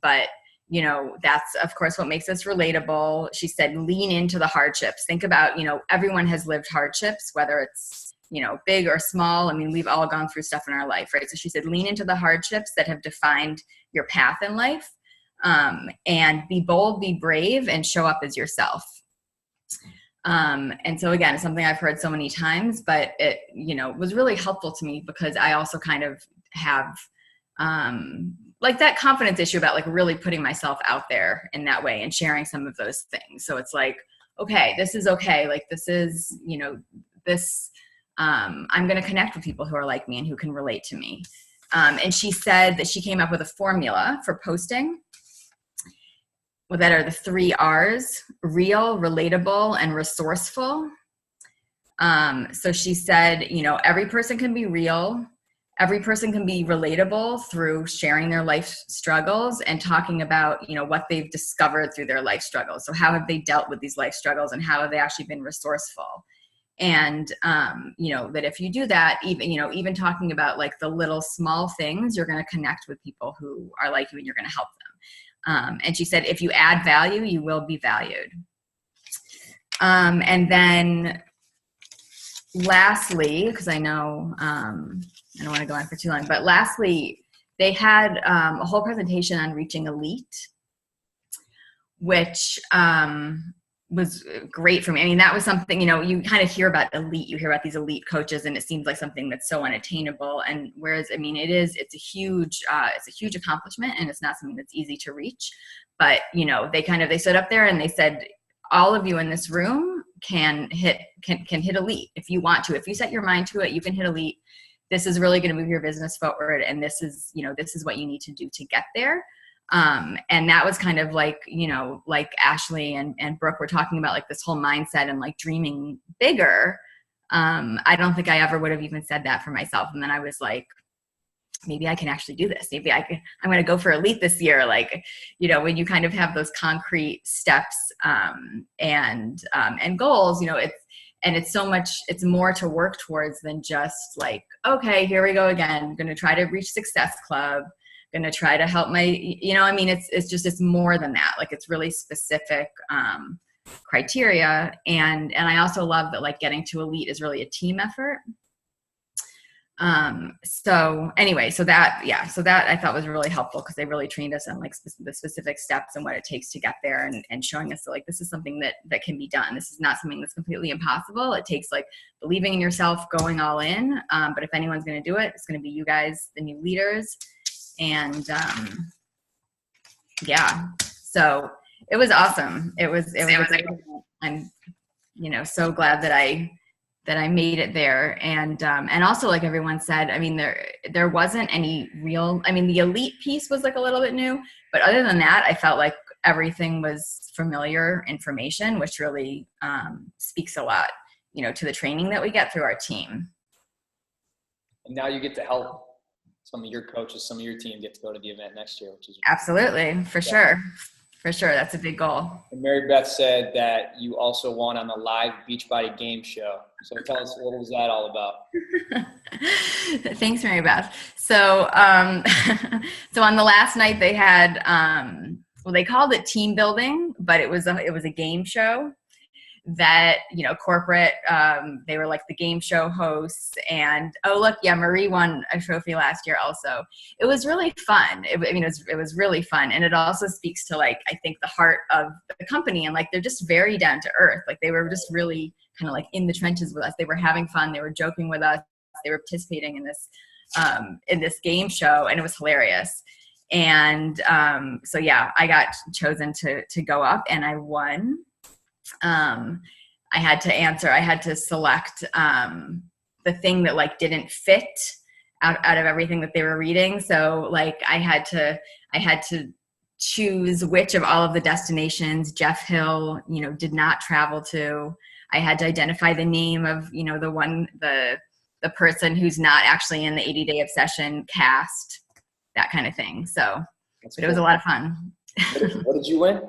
But, you know, that's of course what makes us relatable. She said, lean into the hardships. Think about, you know, everyone has lived hardships, whether it's, you know, big or small. I mean, we've all gone through stuff in our life, right? So she said, lean into the hardships that have defined your path in life. And be bold, be brave, and show up as yourself. And so again, it's something I've heard so many times, but it, you know, was really helpful to me because I also kind of have, like that confidence issue about like really putting myself out there in that way and sharing some of those things. So it's like, okay, this is okay. Like this is, you know, this, I'm going to connect with people who are like me and who can relate to me. And she said that she came up with a formula for posting. Well, that are the 3 R's: real, relatable, and resourceful. So she said, you know, every person can be real. Every person can be relatable through sharing their life struggles and talking about, you know, what they've discovered through their life struggles. So how have they dealt with these life struggles and how have they actually been resourceful? And, you know, that if you do that, even talking about like the little small things, you're going to connect with people who are like you and you're going to help them. And she said, if you add value, you will be valued. And then lastly, because I know I don't want to go on for too long, but lastly, they had a whole presentation on reaching elite, which was great for me. I mean, that was something, you know, you kind of hear about elite, you hear about these elite coaches and it seems like something that's so unattainable. And whereas, I mean, it's a huge accomplishment and it's not something that's easy to reach, but you know, they stood up there and they said, all of you in this room can hit elite if you want to. If you set your mind to it, you can hit elite. This is really going to move your business forward. And this is what you need to do to get there. And that was kind of like, you know, like Ashley and Brooke were talking about like this whole mindset and like dreaming bigger. I don't think I ever would have even said that for myself. And then I was like, maybe I can actually do this. Maybe I'm going to go for elite this year. Like, you know, when you kind of have those concrete steps, and goals, you know, it's more to work towards than just like, okay, here we go again. I'm going to try to reach Success Club. Going to try to help my, you know, I mean, it's more than that. Like it's really specific criteria. And I also love that like getting to elite is really a team effort. So anyway, so that I thought was really helpful because they really trained us on like the specific steps and what it takes to get there, and showing us that like this is something that can be done. This is not something that's completely impossible. It takes like believing in yourself, going all in. But if anyone's going to do it, it's going to be you guys, the new leaders. And yeah, so it was awesome. It was I'm so glad that I made it there. And also, like everyone said, I mean, there wasn't any real, I mean, the elite piece was like a little bit new, but other than that, I felt like everything was familiar information, which really speaks a lot, to the training that we get through our team. And now you get to help some of your coaches, some of your team get to go to the event next year, which is absolutely, for sure. For sure. That's a big goal. And Mary Beth said that you also won on the live Beachbody game show. So tell us, what was that all about? Thanks, Mary Beth. So, so on the last night they had, they called it team building, but it was a game show that, corporate, they were like the game show hosts, and Marie won a trophy last year also. It was really fun. It was really fun. And it also speaks to like, I think the heart of the company, and like, they're just very down to earth. Like they were just really kind of like in the trenches with us. They were having fun. They were joking with us. They were participating in this game show, and it was hilarious. And so yeah, I got chosen to go up, and I won. I had to select the thing that like didn't fit out of everything that they were reading. So like I had to choose which of all of the destinations Jeff Hill, did not travel to. I had to identify the name of, the person who's not actually in the 80-Day Obsession cast, that kind of thing. So it was a lot of fun. What did you win?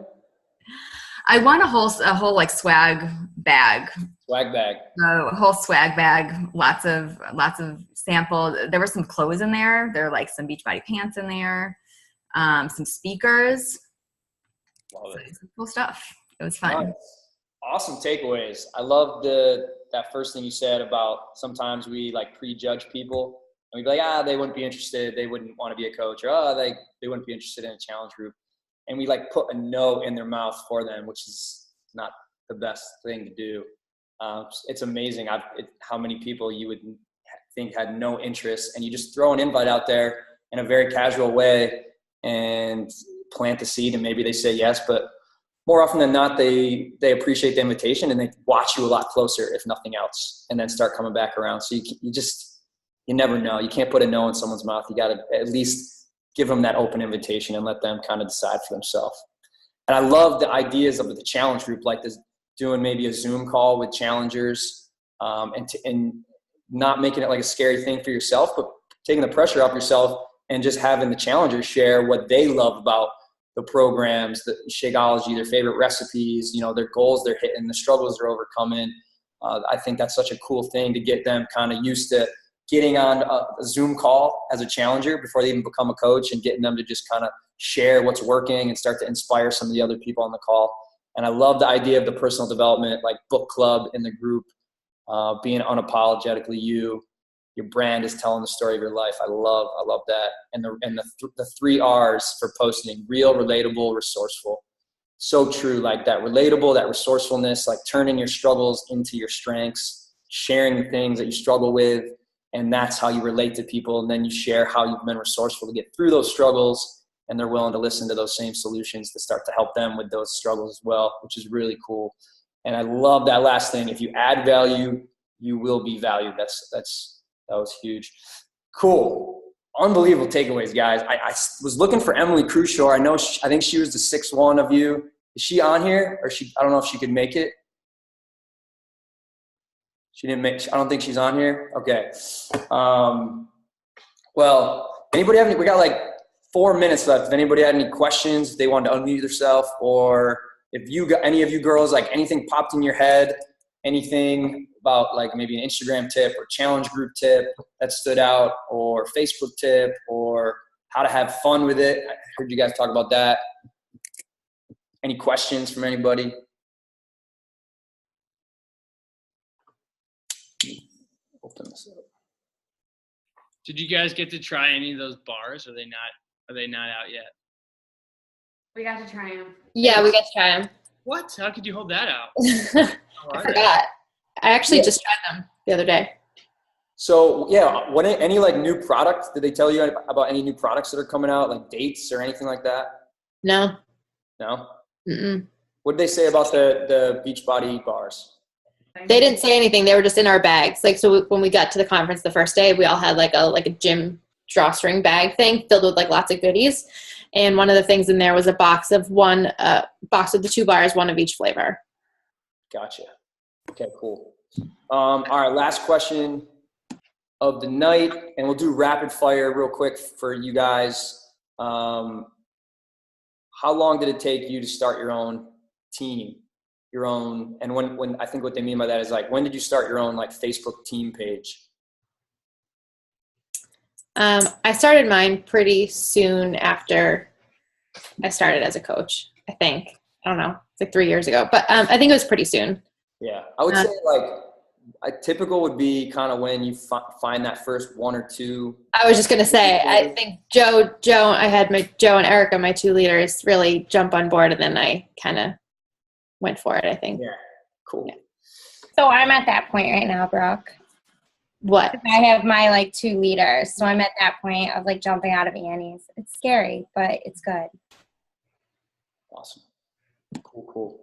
I won a whole like swag bag. Swag bag. A whole swag bag. Lots of samples. There were some clothes in there. There were like some Beachbody pants in there. Some speakers. Love it. Some cool stuff. It was fun. Nice. Awesome takeaways. I love that first thing you said about sometimes we like prejudge people and we'd be like, they wouldn't be interested. They wouldn't want to be a coach, or they wouldn't be interested in a challenge group. And we like put a no in their mouth for them, which is not the best thing to do. It's amazing how many people you would think had no interest, and you just throw an invite out there in a very casual way and plant the seed, and maybe they say yes, but more often than not, they appreciate the invitation and they watch you a lot closer, if nothing else, and then start coming back around. So you never know. You can't put a no in someone's mouth. You got to at least give them that open invitation and let them kind of decide for themselves. And I love the ideas of the challenge group, like this, doing maybe a Zoom call with challengers, and not making it like a scary thing for yourself, but taking the pressure off yourself and just having the challengers share what they love about the programs, the Shakeology, their favorite recipes, their goals they're hitting, the struggles they're overcoming. I think that's such a cool thing to get them kind of used to getting on a Zoom call as a challenger before they even become a coach, and getting them to just kind of share what's working and start to inspire some of the other people on the call. And I love the idea of the personal development, like book club in the group, being unapologetically you. Your brand is telling the story of your life. I love that. And the 3 R's for posting: real, relatable, resourceful. So true. Like that relatable, that resourcefulness, like turning your struggles into your strengths, sharing the things that you struggle with. And that's how you relate to people. And then you share how you've been resourceful to get through those struggles, and they're willing to listen to those same solutions to start to help them with those struggles as well, which is really cool. And I love that last thing. If you add value, you will be valued. That was huge. Cool. Unbelievable takeaways, guys. I was looking for Emily Crushore. I think she was the 6'1" one of you. Is she on here? Or I don't know if she could make it. She didn't make, I don't think she's on here. Okay. Well, anybody have we got like 4 minutes left. If anybody had any questions, if they wanted to unmute themselves, or if you got any of you girls, like anything popped in your head, anything about like maybe an Instagram tip or challenge group tip that stood out, or Facebook tip, or how to have fun with it. I heard you guys talk about that. Any questions from anybody? Open this up. Did you guys get to try any of those bars? Are they not out yet? We got to try them. Yeah, we got to try them. What? How could you hold that out? I forgot. I actually just tried them the other day. So yeah, any like new products? Did they tell you about any new products that are coming out, like dates or anything like that? No. No. Mm-mm. What did they say about the Beachbody bars? They didn't say anything. They were just in our bags. Like, so when we got to the conference the first day, we all had like a gym drawstring bag thing filled with like lots of goodies. And one of the things in there was a box of the 2 bars, one of each flavor. Gotcha. Okay, cool. All right, last question of the night, and we'll do rapid fire real quick for you guys. How long did it take you to start your own team? And when I think what they mean by that is like, when did you start your own like Facebook team page? I started mine pretty soon after I started as a coach, I think. I don't know. It's like 3 years ago, but I think it was pretty soon. Yeah, I would say like a typical would be kind of when you find that first 1 or 2. I was just going to say, I think I had Joe and Erica, my 2 leaders, really jump on board, and then I kind of went for it, I think. Yeah, cool. Yeah. So I'm at that point right now, Brooke. What? I have my like 2 leaders, so I'm at that point of like jumping out of Annie's. It's scary, but it's good. Awesome. Cool.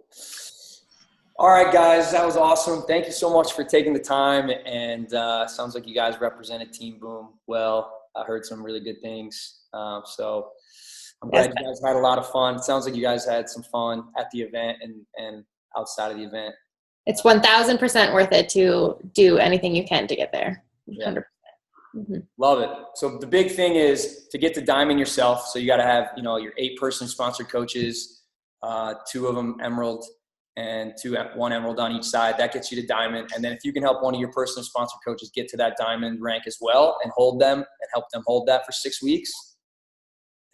All right, guys, that was awesome. Thank you so much for taking the time. And sounds like you guys represented Team Boom well. I heard some really good things. So I'm glad you guys had a lot of fun. It sounds like you guys had some fun at the event and outside of the event. It's 1,000% worth it to do anything you can to get there. 100%. Mm-hmm. Love it. So the big thing is to get to Diamond yourself. So you got to have, your 8-person sponsored coaches, 2 of them Emerald, and 1 Emerald on each side. That gets you to Diamond. And then if you can help one of your personal sponsored coaches get to that Diamond rank as well and hold them and help them hold that for 6 weeks,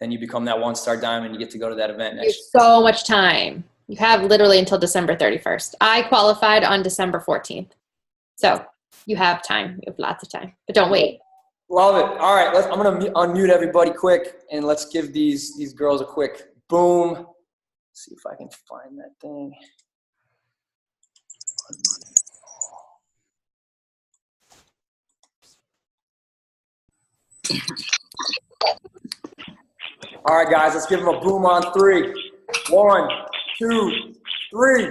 then you become that 1-star Diamond. You get to go to that event next year. So much time. You have literally until December 31st. I qualified on December 14th. So you have time. You have lots of time. But don't wait. Love it. All right. I'm going to unmute everybody quick, and let's give these girls a quick boom. Let's see if I can find that thing. All right, guys, let's give them a boom on 3. 1, 2, 3.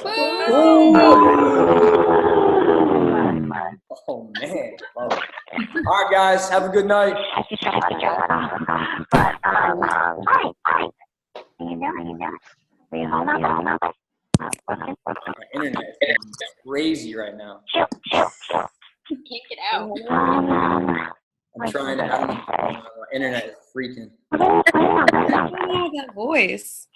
Boom. Oh, man. Love it. All right, guys, have a good night. My internet is crazy right now. Can't get out. I'm trying to. My internet is freaking. Oh, that voice.